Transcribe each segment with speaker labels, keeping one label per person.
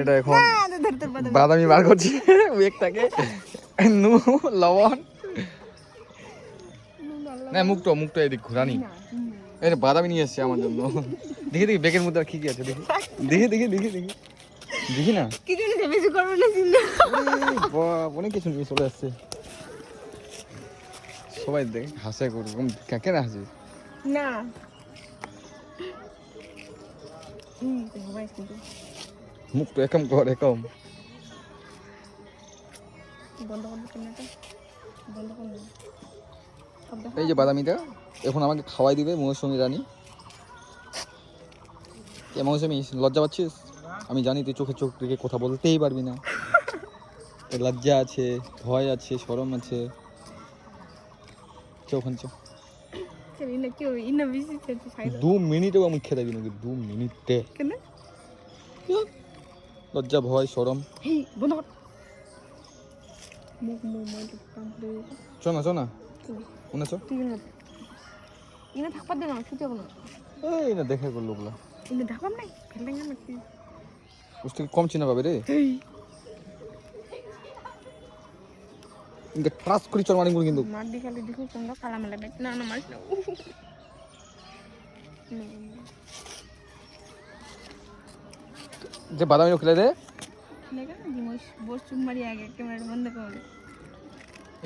Speaker 1: এটা এখন বাদামি বার করছি বেগটাকে নু লবণ না মুখটা এদিক ঘুরানি এটা বাদামি নিয়ে এসছে আমার জন্য দেখি দেখি বেগের মধ্যে আর কি কি আছে দেখি দেখি দেখি দেখি দেখি দেখি না অনেক কিছু নিয়ে চলে আসছে সবাই দেখ হাসে করুন কেন হাসি
Speaker 2: না
Speaker 1: মুখ তো একম কর একম এই যে বাদামিটা এখন আমাকে খাওয়াই দিবে মৌসুমী রানী মৌসুমী লজ্জা পাচ্ছিস আমি জানি তুই চোখে চোখ রেখে কথা বলতেই পারবি না লজ্জা আছে ভয় আছে শরম আছে চোখান চোখ 2 মিনিটেও আমি খেতে দিই নাকি 2 মিনিটে
Speaker 2: কেন
Speaker 1: লজ্জা ভয় শরম চো না মনে চো এই না দেখা করলো ওগুলা কম চিনা পাবে রে ইনকে ট্রাস্ট করি চল মারি কিন্তু
Speaker 2: মারদি খালি দেখো তোমরা কালা মেলা বেট না না মারিস না
Speaker 1: যে বাদামি খেলে দে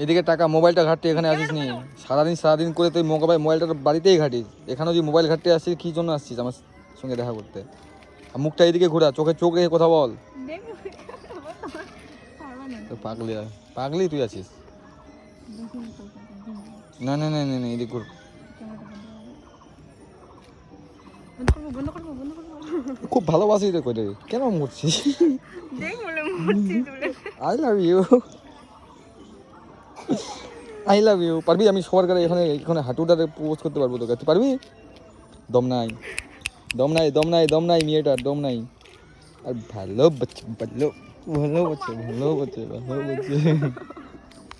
Speaker 1: এদিকে টাকা মোবাইলটা ঘাটতে এখানে আসিস নি সারাদিন করে তুই মোবাইলটা বাড়িতেই ঘাটিস এখানেও যে মোবাইল ঘাটতে আসছিস কি জন্য আসছিস আমার সঙ্গে দেখা করতে আর মুখটা এদিকে ঘোরা চোখে চোখ রেখে কথা বল পাগলি তুই আছিস না না না না এদিকে ঘুর খুব ভালোবাসি রে কই রে কেন মরছিস আই লাভ ইউ পারবি আমি সবার কাছে এখানে হাঁটুটারে প্রপোজ করতে পারবো তোকে তুই পারবি দম নাই মেয়েটার দম নাই আর ভালো বাচ্চা